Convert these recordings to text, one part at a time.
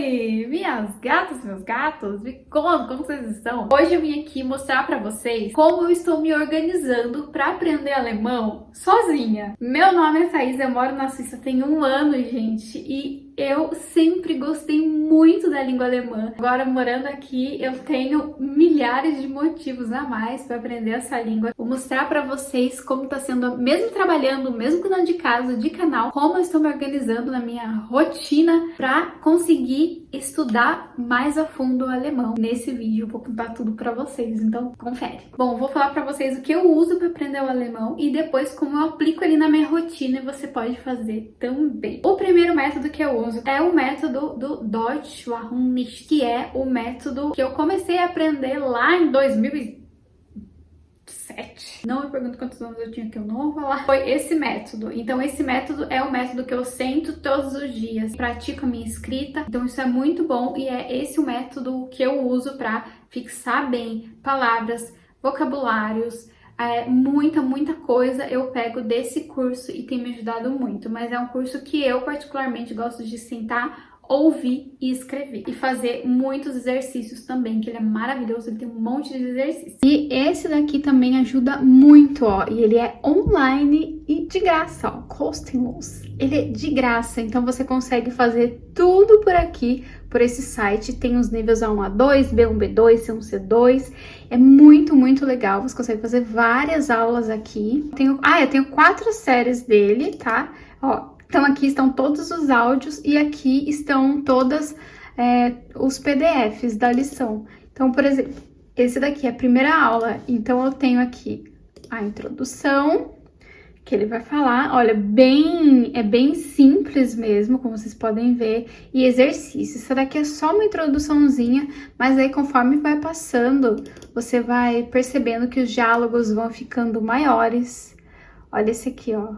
Oi, minhas gatas, meus gatos, me contam como vocês estão? Hoje eu vim aqui mostrar pra vocês como eu estou me organizando pra aprender alemão sozinha. Meu nome é Thaís, eu moro na Suíça tem 1 ano, gente, e eu sempre gostei muito da língua alemã. Agora, morando aqui, eu tenho milhares de motivos a mais para aprender essa língua. Vou mostrar para vocês como tá sendo, mesmo trabalhando, mesmo cuidando de casa, de canal, como eu estou me organizando na minha rotina para conseguir estudar mais a fundo o alemão. Nesse vídeo eu vou contar tudo para vocês, então confere. Bom, vou falar para vocês o que eu uso para aprender o alemão e depois como eu aplico ele na minha rotina e você pode fazer também. O primeiro método que eu uso é o método do Deutsch Warum nicht, que é o método que eu comecei a aprender lá em 2007. Não me pergunto quantos anos eu tinha, que eu não vou falar. Foi esse método. Então esse método é o método que eu sento todos os dias, pratico a minha escrita. Então isso é muito bom e é esse o método que eu uso para fixar bem palavras, vocabulários. Muita coisa eu pego desse curso e tem me ajudado muito, mas é um curso que eu particularmente gosto de sentar, ouvir e escrever e fazer muitos exercícios também, que ele é maravilhoso, ele tem um monte de exercícios. E esse daqui também ajuda muito, ó, e ele é online e de graça, ó, kostenlos. Ele é de graça, então você consegue fazer tudo por aqui, por esse site. Tem os níveis A1, A2, B1, B2, C1, C2. É muito legal. Você consegue fazer várias aulas aqui. Eu tenho 4 séries dele, tá? Ó, então aqui estão todos os áudios e aqui estão todas os PDFs da lição. Então, por exemplo, esse daqui é a primeira aula. Então eu tenho aqui a introdução, que ele vai falar, olha, é bem simples mesmo, como vocês podem ver, e exercício. Isso daqui é só uma introduçãozinha, mas aí conforme vai passando, você vai percebendo que os diálogos vão ficando maiores. Olha esse aqui, ó.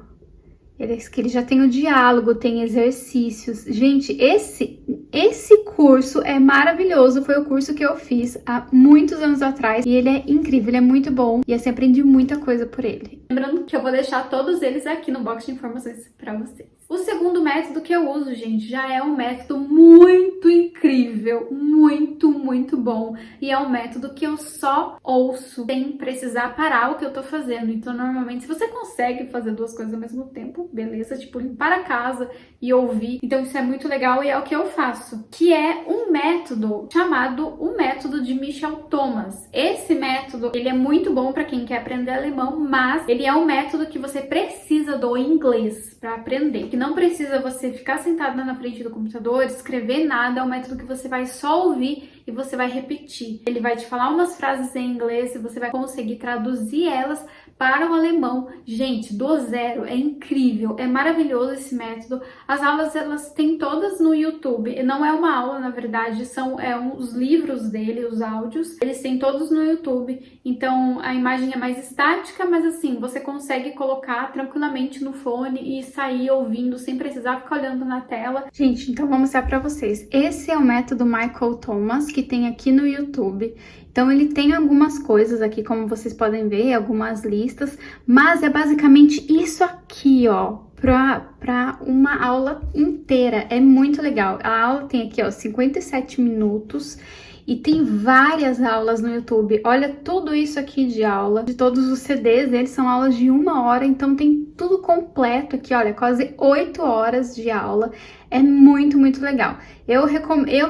Ele já tem o diálogo, tem exercícios. Gente, esse curso é maravilhoso. Foi o curso que eu fiz há muitos anos atrás. E ele é incrível, ele é muito bom. E assim, aprendi muita coisa por ele. Lembrando que eu vou deixar todos eles aqui no box de informações para vocês. O segundo método que eu uso, gente, já é um método muito incrível, muito bom. E é um método que eu só ouço sem precisar parar o que eu tô fazendo. Então, normalmente, se você consegue fazer 2 coisas ao mesmo tempo, beleza? Tipo, limpar a casa e ouvir. Então, isso é muito legal e é o que eu faço. Que é um método chamado o método de Michel Thomas. Esse método, ele é muito bom para quem quer aprender alemão, mas ele é um método que você precisa do inglês para aprender. Que não precisa você ficar sentada na frente do computador, escrever nada, é um método que você vai só ouvir e você vai repetir. Ele vai te falar umas frases em inglês e você vai conseguir traduzir elas para o alemão. Gente, do zero, é incrível, é maravilhoso esse método. As aulas, elas têm todas no YouTube. Não é uma aula, na verdade, são os livros dele, os áudios. Eles têm todos no YouTube, então a imagem é mais estática, mas assim, você consegue colocar tranquilamente no fone e sair ouvindo sem precisar ficar olhando na tela. Gente, então vou mostrar para vocês. Esse é o método Michel Thomas, que tem aqui no YouTube. Então, ele tem algumas coisas aqui, como vocês podem ver, algumas listas, mas é basicamente isso aqui, ó, para uma aula inteira. É muito legal. A aula tem aqui, ó, 57 minutos e tem várias aulas no YouTube. Olha tudo isso aqui de aula, de todos os CDs deles são aulas de 1 hora, então tem tudo completo aqui, olha, quase 8 horas de aula. É muito legal. Eu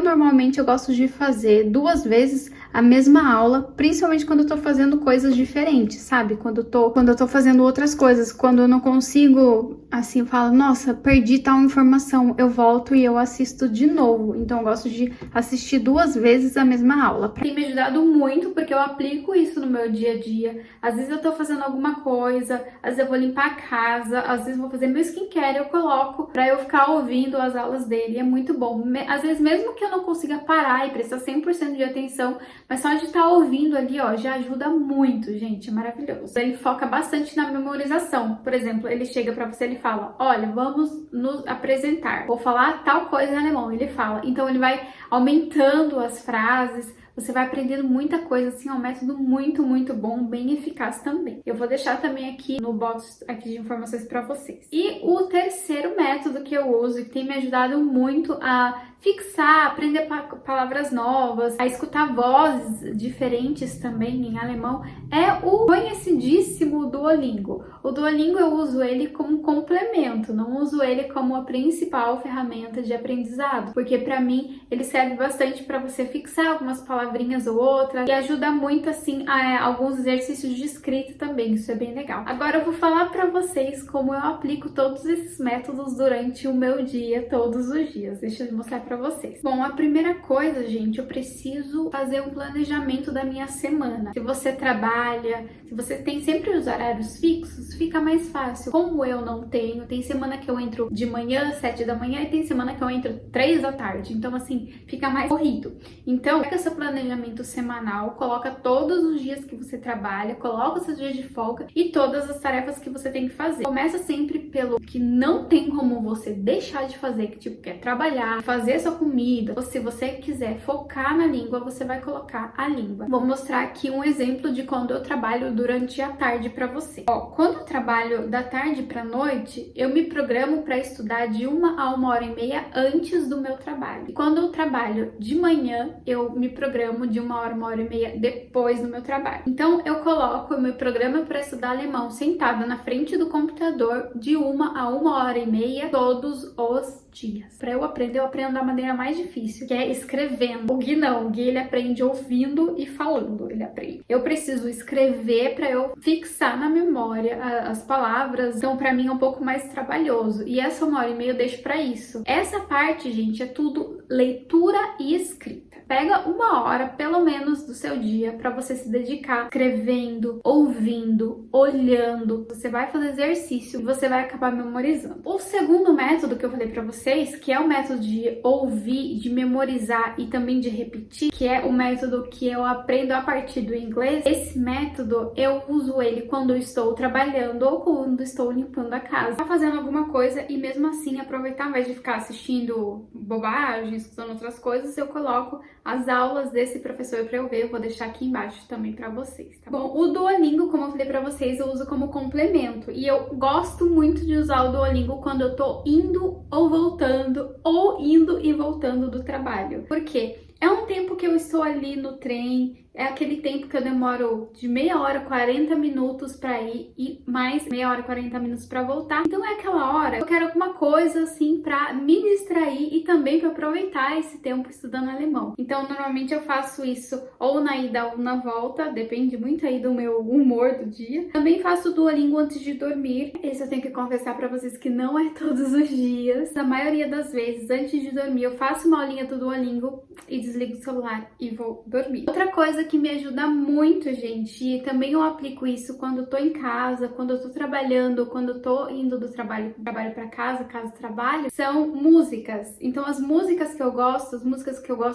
normalmente eu gosto de fazer 2 vezes a mesma aula, principalmente quando eu tô fazendo coisas diferentes, sabe? Quando eu tô fazendo outras coisas, quando eu não consigo, assim, eu falo, nossa, perdi tal informação, eu volto e eu assisto de novo. Então eu gosto de assistir 2 vezes a mesma aula. Tem me ajudado muito porque eu aplico isso no meu dia a dia. Às vezes eu tô fazendo alguma coisa, às vezes eu vou limpar a casa, às vezes eu vou fazer meu skincare, eu coloco pra eu ficar ouvindo as aulas dele, é muito bom. Às vezes mesmo que eu não consiga parar e prestar 100% de atenção, mas só de estar ouvindo ali, ó, já ajuda muito, gente, é maravilhoso. Ele foca bastante na memorização. Por exemplo, ele chega pra você, ele fala, olha, vamos nos apresentar. Vou falar tal coisa em alemão, ele fala. Então ele vai aumentando as frases, você vai aprendendo muita coisa, assim, é um método muito, muito bom, bem eficaz também. Eu vou deixar também aqui no box aqui de informações para vocês. E o terceiro método que eu uso e que tem me ajudado muito a fixar, aprender palavras novas, a escutar vozes diferentes também em alemão, é o conhecidíssimo Duolingo. O Duolingo eu uso ele como complemento, não uso ele como a principal ferramenta de aprendizado, porque para mim ele serve bastante para você fixar algumas palavrinhas ou outras e ajuda muito assim a alguns exercícios de escrita também, isso é bem legal. Agora eu vou falar para vocês como eu aplico todos esses métodos durante o meu dia, todos os dias. Deixa eu mostrar para vocês. Bom, a primeira coisa, gente, eu preciso fazer um planejamento da minha semana. Se você trabalha, se você tem sempre os horários fixos, fica mais fácil. Como eu não tenho, tem semana que eu entro de manhã, 7 da manhã, e tem semana que eu entro 3 da tarde. Então, assim, fica mais corrido. Então, pega seu planejamento semanal, coloca todos os dias que você trabalha, coloca os seus dias de folga e todas as tarefas que você tem que fazer. Começa sempre pelo que não tem como você deixar de fazer, que tipo, quer trabalhar, fazer sua comida, ou se você quiser focar na língua, você vai colocar a língua. Vou mostrar aqui um exemplo de quando eu trabalho durante a tarde para você. Ó, quando eu trabalho da tarde para noite, eu me programo para estudar de 1 a 1h30 antes do meu trabalho. E quando eu trabalho de manhã, eu me programo de 1 hora, 1h30 depois do meu trabalho. Então eu coloco o meu programa para estudar alemão sentada na frente do computador de 1 a 1h30 todos os dias. Para eu aprendo da maneira mais difícil, que é escrevendo. O Gui não, o Gui ele aprende ouvindo e falando, ele aprende. Eu preciso escrever para eu fixar na memória as palavras, então para mim é um pouco mais trabalhoso. E essa 1h30 eu deixo para isso. Essa parte, gente, é tudo leitura e escrita. Pega 1 hora, pelo menos, do seu dia para você se dedicar escrevendo, ouvindo, olhando. Você vai fazer exercício e você vai acabar memorizando. O segundo método que eu falei para vocês, que é o método de ouvir, de memorizar e também de repetir, que é o método que eu aprendo a partir do inglês. Esse método eu uso ele quando eu estou trabalhando ou quando estou limpando a casa, tá fazendo alguma coisa e mesmo assim aproveitar, ao invés de ficar assistindo bobagens, escutando outras coisas, eu coloco as aulas desse professor para eu ver. Eu vou deixar aqui embaixo também para vocês, tá bom? O Duolingo, como eu falei para vocês, eu uso como complemento e eu gosto muito de usar o Duolingo quando eu tô indo ou voltando ou indo e voltando do trabalho. Por quê? É um tempo que eu estou ali no trem, é aquele tempo que eu demoro de meia hora, 40 minutos para ir e mais meia hora, 40 minutos para voltar. Então é aquela hora que eu quero alguma coisa assim para me distrair e também para aproveitar esse tempo estudando alemão. Então normalmente eu faço isso ou na ida ou na volta, depende muito aí do meu humor do dia. Também faço Duolingo antes de dormir. Esse eu tenho que confessar para vocês que não é todos os dias. A maioria das vezes, antes de dormir, eu faço uma aulinha do Duolingo e desligo o celular e vou dormir. Outra coisa que me ajuda muito, gente, e também eu aplico isso quando eu tô em casa, quando eu tô trabalhando, quando eu tô indo do trabalho para casa, trabalho, são músicas. Então as músicas que eu gosto,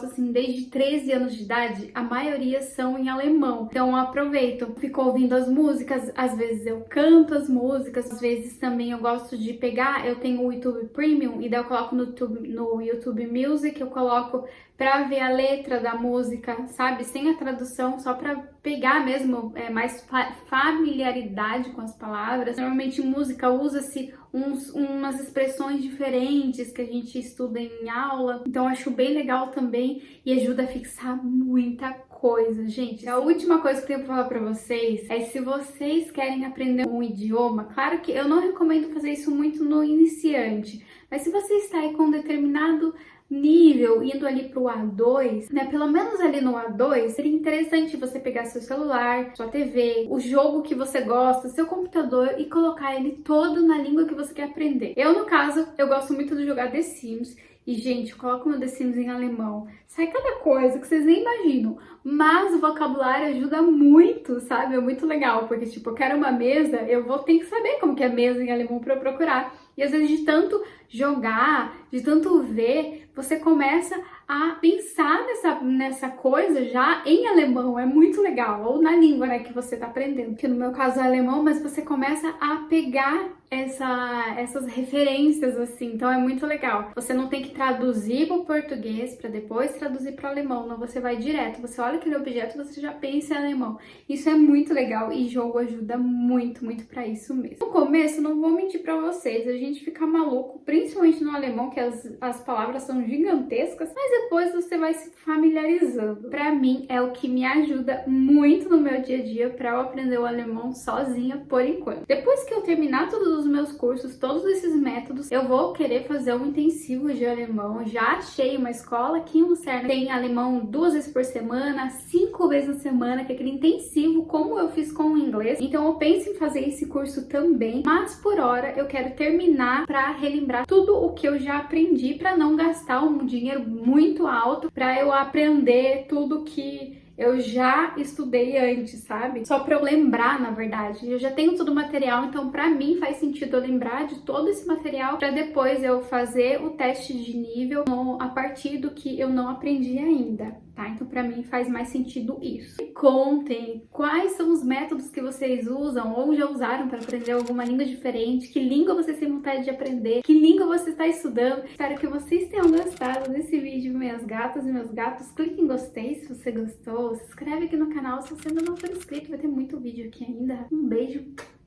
assim, desde 13 anos de idade, a maioria são em alemão. Então eu aproveito, fico ouvindo as músicas, às vezes eu canto as músicas, às vezes também eu gosto de pegar, eu tenho o YouTube Premium e daí eu coloco no YouTube Music, eu coloco pra ver a letra da música, sabe? Sem a tradução, só pra pegar mesmo mais familiaridade com as palavras. Normalmente em música usa-se umas expressões diferentes que a gente estuda em aula, então acho bem legal também e ajuda a fixar muita coisa, gente. A última coisa que eu tenho pra falar pra vocês é se vocês querem aprender um idioma, claro que eu não recomendo fazer isso muito no iniciante, mas se você está aí com um determinado nível, indo ali pro A2, né, pelo menos ali no A2, seria interessante você pegar seu celular, sua TV, o jogo que você gosta, seu computador e colocar ele todo na língua que você quer aprender. Eu, no caso, eu gosto muito de jogar The Sims e, gente, eu coloco meu The Sims em alemão. Sai cada coisa que vocês nem imaginam, mas o vocabulário ajuda muito, sabe? É muito legal, porque, tipo, eu quero uma mesa, eu vou ter que saber como que é mesa em alemão para eu procurar. E às vezes de tanto jogar, de tanto ver, você começa a pensar nessa coisa já em alemão. É muito legal. Ou na língua, né, que você tá aprendendo. Que no meu caso é alemão, mas você começa a pegar essas referências, assim. Então é muito legal. Você não tem que traduzir para o português para depois traduzir para o alemão. Não, você vai direto. Você olha aquele objeto, você já pensa em alemão. Isso é muito legal e jogo ajuda muito, muito para isso mesmo. No começo, não vou mentir para vocês, a gente fica maluco, principalmente no alemão, que as palavras são gigantescas, mas depois você vai se familiarizando. Para mim, é o que me ajuda muito no meu dia a dia para eu aprender o alemão sozinha por enquanto. Depois que eu terminar todos os meus cursos, todos esses métodos, eu vou querer fazer um intensivo de alemão. Já achei uma escola aqui no Lucerne, tem alemão 2 vezes por semana, 5 vezes na semana, que é aquele intensivo, como eu fiz com o inglês. Então eu penso em fazer esse curso também, mas por hora eu quero terminar para relembrar tudo o que eu já aprendi, para não gastar um dinheiro muito alto, para eu aprender tudo que eu já estudei antes, sabe? Só pra eu lembrar, na verdade. Eu já tenho todo o material, então pra mim faz sentido eu lembrar de todo esse material pra depois eu fazer o teste de nível a partir do que eu não aprendi ainda, tá? Então pra mim faz mais sentido isso. Me contem quais são os métodos que vocês usam ou já usaram para aprender alguma língua diferente, que língua vocês têm vontade de aprender, que língua você está estudando. Espero que vocês tenham gostado desse vídeo, minhas gatas e meus gatos. Clique em gostei se você gostou. Se inscreve aqui no canal se você ainda não for inscrito, vai ter muito vídeo aqui ainda. Um beijo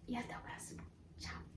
e até o próximo.